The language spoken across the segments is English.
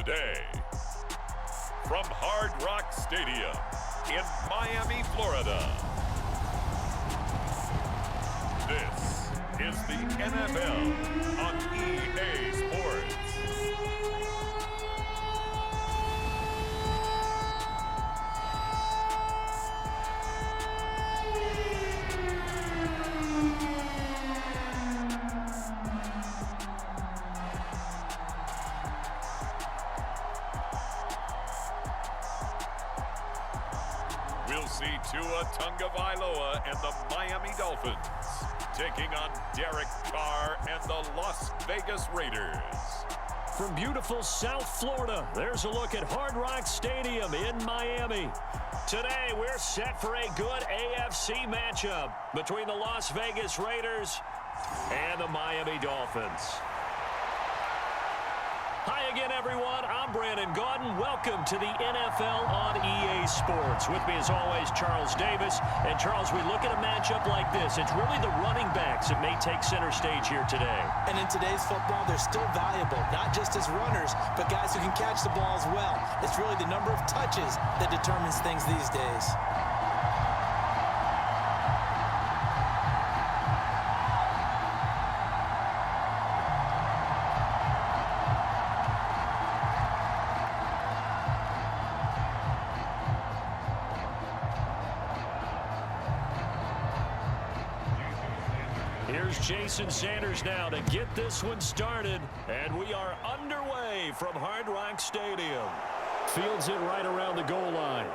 today. From Hard Rock Stadium in Miami, Florida. This is the NFL on EA Sports. We'll see Tua Tagovailoa and the Miami Dolphins taking on Derek Carr and the Las Vegas Raiders. From beautiful South Florida, there's a look at Hard Rock Stadium in Miami. Today, we're set for a good AFC matchup between the Las Vegas Raiders and the Miami Dolphins. Hi again, everyone. I'm Brandon Gaudin. Welcome to the NFL on EA Sports. With me, as always, Charles Davis. And, Charles, we look at a matchup like this. It's really the running backs that may take center stage here today. And in today's football, they're still valuable, not just as runners, but guys who can catch the ball as well. It's really the number of touches that determines things these days. Here's Jason Sanders now to get this one started. And we are underway from Hard Rock Stadium. Fields it right around the goal line.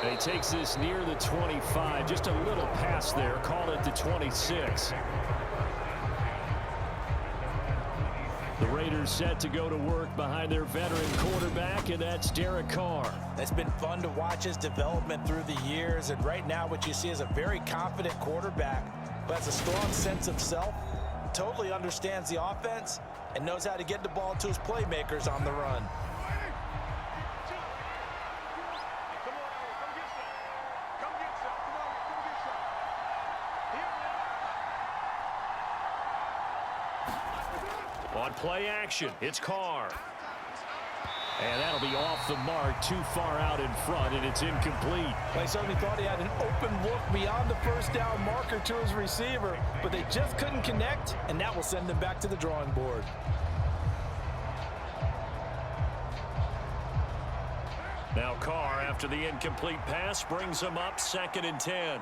And he takes this near the 25. Just a little pass there. Call it the 26. The Raiders set to go to work behind their veteran quarterback, and that's Derek Carr. It's been fun to watch his development through the years, and right now what you see is a very confident quarterback who has a strong sense of self, totally understands the offense, and knows how to get the ball to his playmakers on the run. On play action, it's Carr. And that'll be off the mark, too far out in front, and it's incomplete. Well, he certainly thought he had an open look beyond the first down marker to his receiver, but they just couldn't connect, and that will send them back to the drawing board. Now Carr, after the incomplete pass, brings him up 2nd and 10.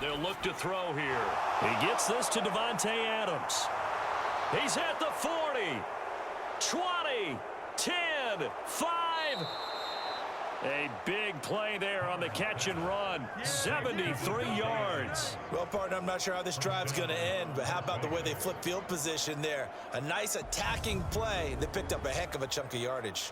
They'll look to throw here. He gets this to Davante Adams. He's at the 40, 20, 10, 5. A big play there on the catch and run. 73 yards. Well, partner, I'm not sure how this drive's going to end, but how about the way they flip field position there? A nice attacking play. They picked up a heck of a chunk of yardage.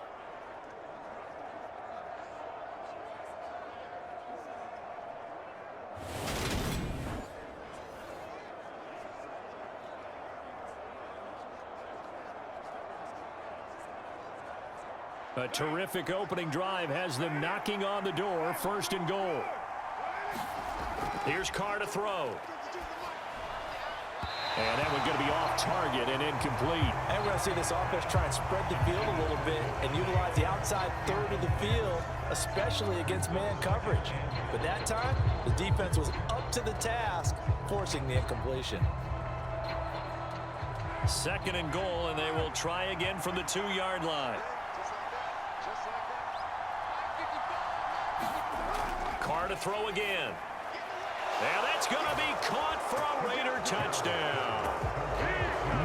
A terrific opening drive has them knocking on the door. 1st and goal. Here's Carr to throw. And that one's going to be off target and incomplete. And we're going to see this offense try and spread the field a little bit and utilize the outside third of the field, especially against man coverage. But that time, the defense was up to the task, forcing the incompletion. 2nd and goal, and they will try again from the 2-yard line. Carr to throw again. And that's going to be caught for a Raider touchdown.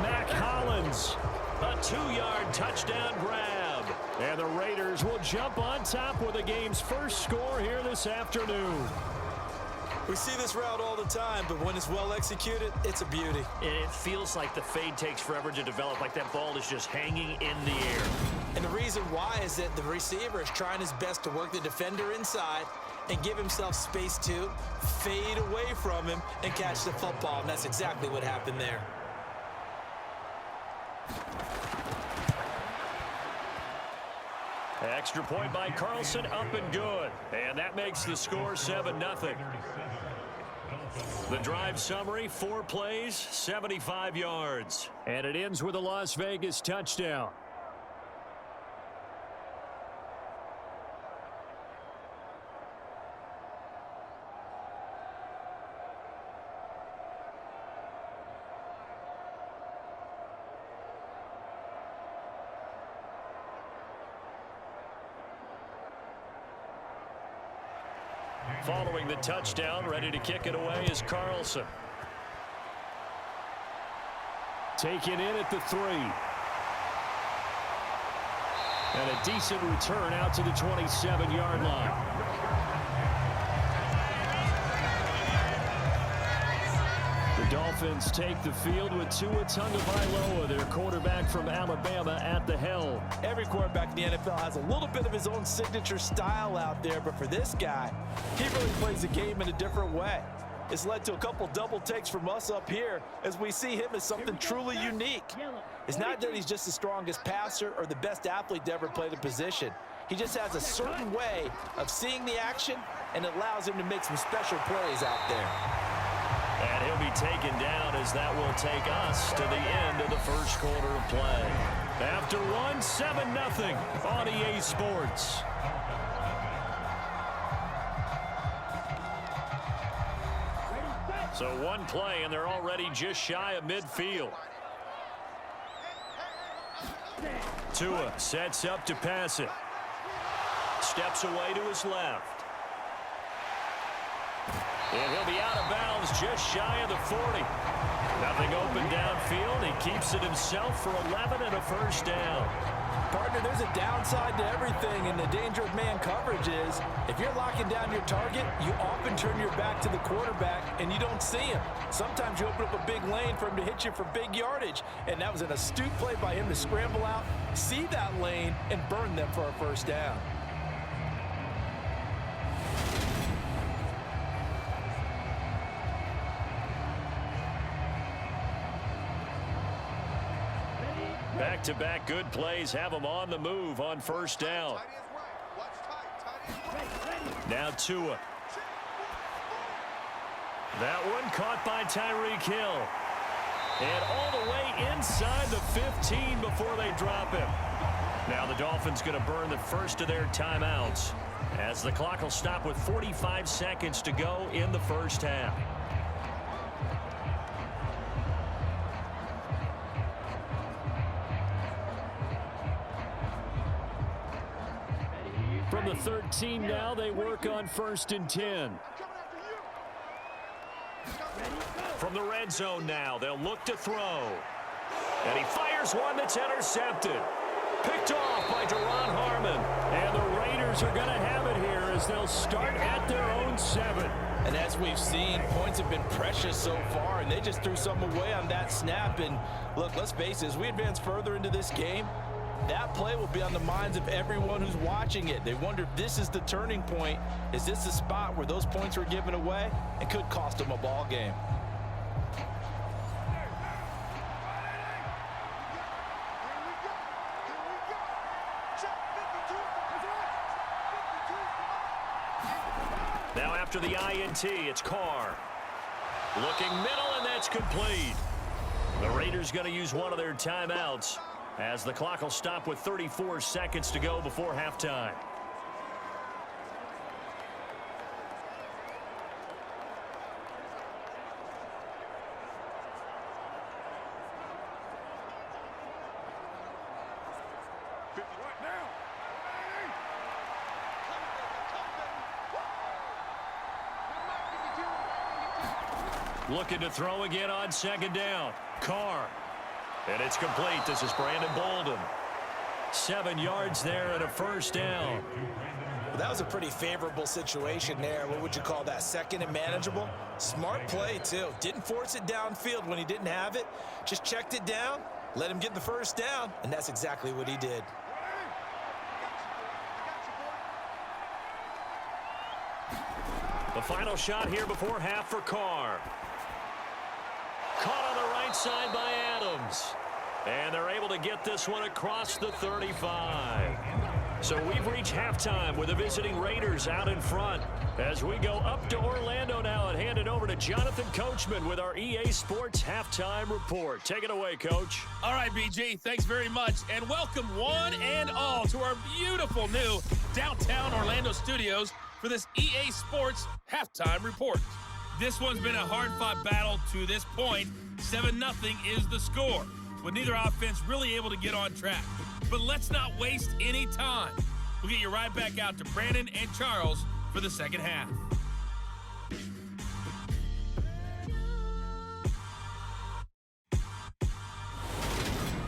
Mac Hollins, a 2-yard touchdown grab. And the Raiders will jump on top with the game's first score here this afternoon. We see this route all the time, but when it's well executed, it's a beauty. And it feels like the fade takes forever to develop, like that ball is just hanging in the air. And the reason why is that the receiver is trying his best to work the defender inside and give himself space to fade away from him and catch the football, and that's exactly what happened there. Extra point by Carlson, up and good. And that makes the score 7-0. The drive summary, 4 plays, 75 yards. And it ends with a Las Vegas touchdown. Following the touchdown, ready to kick it away is Carlson. Taken in at the 3. And a decent return out to the 27-yard line. The Dolphins take the field with Tua Tagovailoa, their quarterback from Alabama, at the helm. Every quarterback in the NFL has a little bit of his own signature style out there, but for this guy, he really plays the game in a different way. It's led to a couple double takes from us up here as we see him as something truly unique. It's not that he's just the strongest passer or the best athlete to ever play the position. He just has a certain way of seeing the action, and it allows him to make some special plays out there. And he'll be taken down as that will take us to the end of the first quarter of play. After one, 7-0 on EA Sports. So one play, and they're already just shy of midfield. Tua sets up to pass it. Steps away to his left. And he'll be out of bounds just shy of the 40. Nothing open downfield. He keeps it himself for 11 and a first down. Partner, there's a downside to everything, and the danger of man coverage is if you're locking down your target, you often turn your back to the quarterback and you don't see him. Sometimes you open up a big lane for him to hit you for big yardage, and that was an astute play by him to scramble out, see that lane, and burn them for a first down. Back-to-back good plays have them on the move on first down. Now Tua. That one caught by Tyreek Hill. And all the way inside the 15 before they drop him. Now the Dolphins going to burn the first of their timeouts as the clock will stop with 45 seconds to go in the first half. From the 13 now, they work on 1st and 10. From the red zone now, they'll look to throw. And he fires one that's intercepted. Picked off by Duron Harmon. And the Raiders are going to have it here as they'll start at their own 7. And as we've seen, points have been precious so far, and they just threw some away on that snap. And look, let's face it, as we advance further into this game, that play will be on the minds of everyone who's watching it. They wonder if this is the turning point. Is this the spot where those points were given away? It could cost them a ball game. Now after the INT, it's Carr. Looking middle, and that's complete. The Raiders going to use one of their timeouts as the clock will stop with 34 seconds to go before halftime. Looking to throw again on 2nd down. Carr. And it's complete. This is Brandon Bolden. 7 yards there and a first down. Well, that was a pretty favorable situation there. What would you call that? 2nd and manageable? Smart play, too. Didn't force it downfield when he didn't have it. Just checked it down, let him get the first down, and that's exactly what he did. The final shot here before half for Carr. Caught on the right side by Adams. And they're able to get this one across the 35. So we've reached halftime with the visiting Raiders out in front. As we go up to Orlando now and hand it over to Jonathan Coachman with our EA Sports Halftime Report. Take it away, Coach. All right, BG, thanks very much. And welcome one and all to our beautiful new downtown Orlando studios for this EA Sports Halftime Report. This one's been a hard-fought battle to this point. 7-0 is the score, with neither offense really able to get on track. But let's not waste any time. We'll get you right back out to Brandon and Charles for the second half.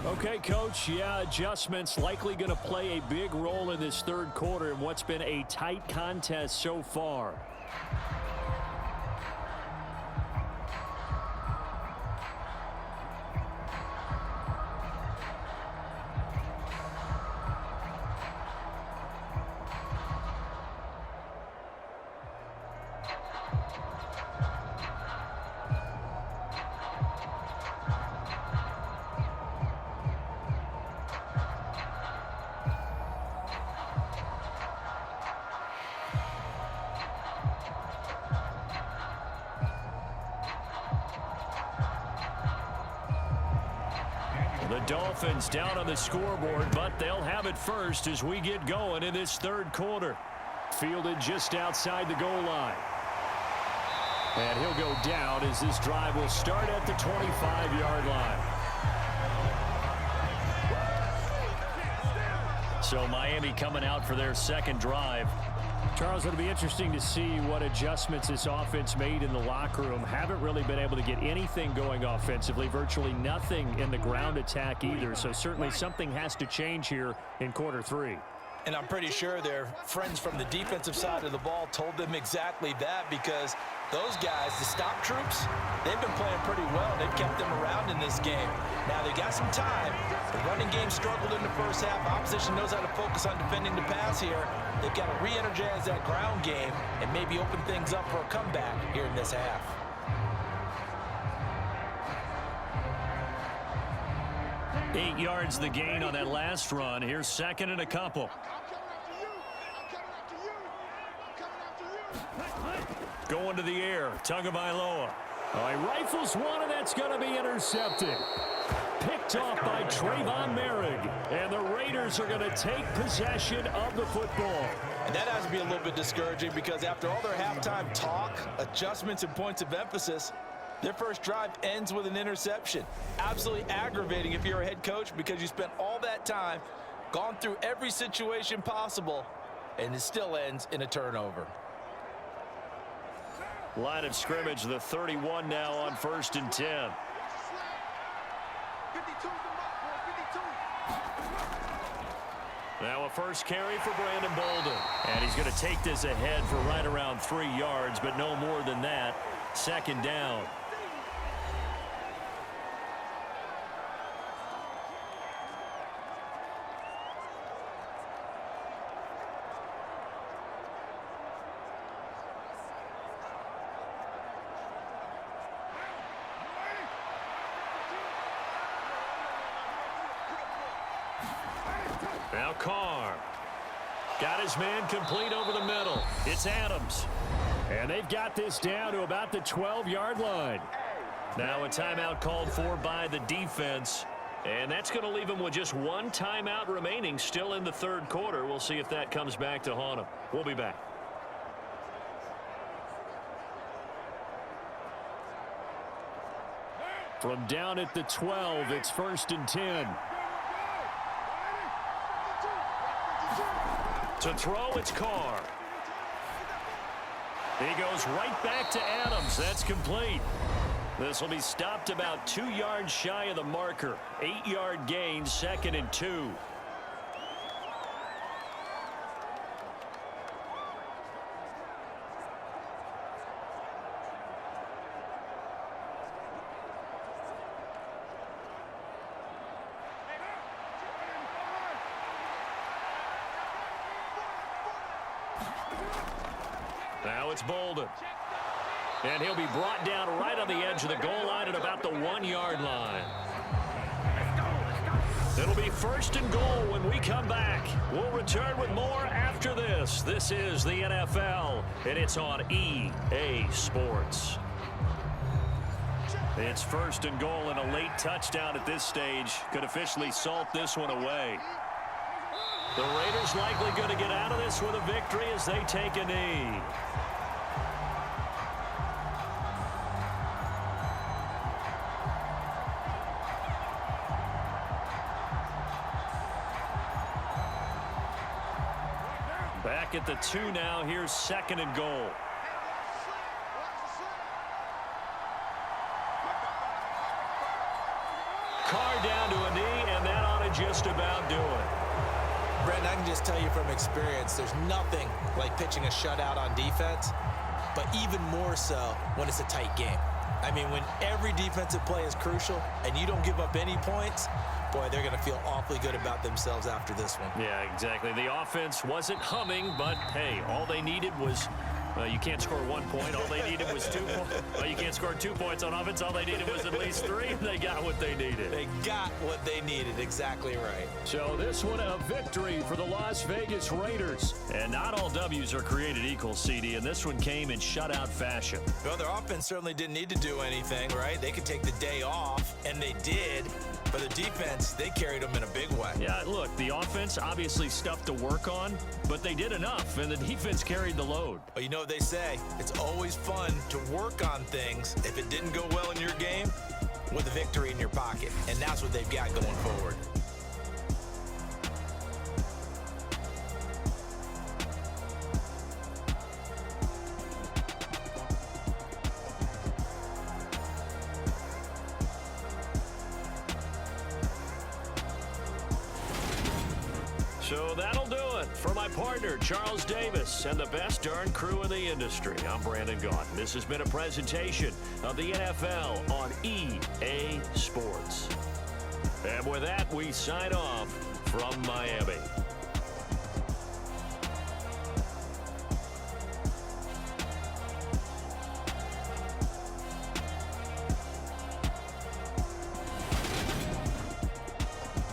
Okay, Coach, adjustments likely going to play a big role in this third quarter in what's been a tight contest so far. The Dolphins down on the scoreboard, but they'll have it first as we get going in this third quarter. Fielded just outside the goal line. And he'll go down as this drive will start at the 25-yard line. So Miami coming out for their second drive. Charles, it'll be interesting to see what adjustments this offense made in the locker room. Haven't really been able to get anything going offensively, virtually nothing in the ground attack either. So certainly something has to change here in quarter three. And I'm pretty sure their friends from the defensive side of the ball told them exactly that, because those guys, the stop troops, they've been playing pretty well. They've kept them around in this game. Now they got some time. The running game struggled in the first half. Opposition knows how to focus on defending the pass here. They've got to re-energize that ground game and maybe open things up for a comeback here in this half. Eight yards the gain on that last run. Here's second and a couple. Going to the air, Tagovailoa. He rifles one, and that's going to be intercepted. Picked off by Trayvon Merrick, and the Raiders are going to take possession of the football. And that has to be a little bit discouraging, because after all their halftime talk, adjustments, and points of emphasis, their first drive ends with an interception. Absolutely aggravating if you're a head coach, because you spent all that time, gone through every situation possible, and it still ends in a turnover. Line of scrimmage, the 31 now on 1st and 10. Now a first carry for Brandon Bolden. And he's going to take this ahead for right around 3 yards, but no more than that. Second down. Now Carr. Got his man complete over the middle. It's Adams. And they've got this down to about the 12-yard line. Now a timeout called for by the defense. And that's going to leave them with just one timeout remaining still in the third quarter. We'll see if that comes back to haunt them. We'll be back. From down at the 12, it's 1st and 10. To throw, it's Carr. He goes right back to Adams. That's complete. This will be stopped about 2 yards shy of the marker. 8-yard gain, 2nd and 2. Now it's Bolden. And he'll be brought down right on the edge of the goal line at about the 1-yard line. It'll be 1st and goal when we come back. We'll return with more after this. This is the NFL, and it's on EA Sports. It's 1st and goal and a late touchdown at this stage. Could officially salt this one away. The Raiders likely going to get out of this with a victory as they take a knee. Back at the 2 now. Here's 2nd and goal. Carr down to a knee, and that ought to just about do it. Brent, I can just tell you from experience, there's nothing like pitching a shutout on defense, but even more so when it's a tight game. I mean, when every defensive play is crucial and you don't give up any points, boy, they're going to feel awfully good about themselves after this one. Yeah, exactly. The offense wasn't humming, but, hey, all they needed was you can't score 1 point. All they needed was 2 points. You can't score 2 points on offense. All they needed was at least 3. They got what they needed. They got what they needed. Exactly right. So this one a victory for the Las Vegas Raiders. And not all W's are created equal, CD, and this one came in shutout fashion. Well, their offense certainly didn't need to do anything, right? They could take the day off, and they did. But the defense, they carried them in a big way. Yeah, look, the offense obviously stuff to work on, but they did enough, and the defense carried the load. Well, you know what they say, it's always fun to work on things if it didn't go well in your game with a victory in your pocket, and that's what they've got going forward. So that'll do it for my partner, Charles Davis, and the best darn crew in the industry. I'm Brandon Gaudin. This has been a presentation of the NFL on EA Sports. And with that, we sign off from Miami.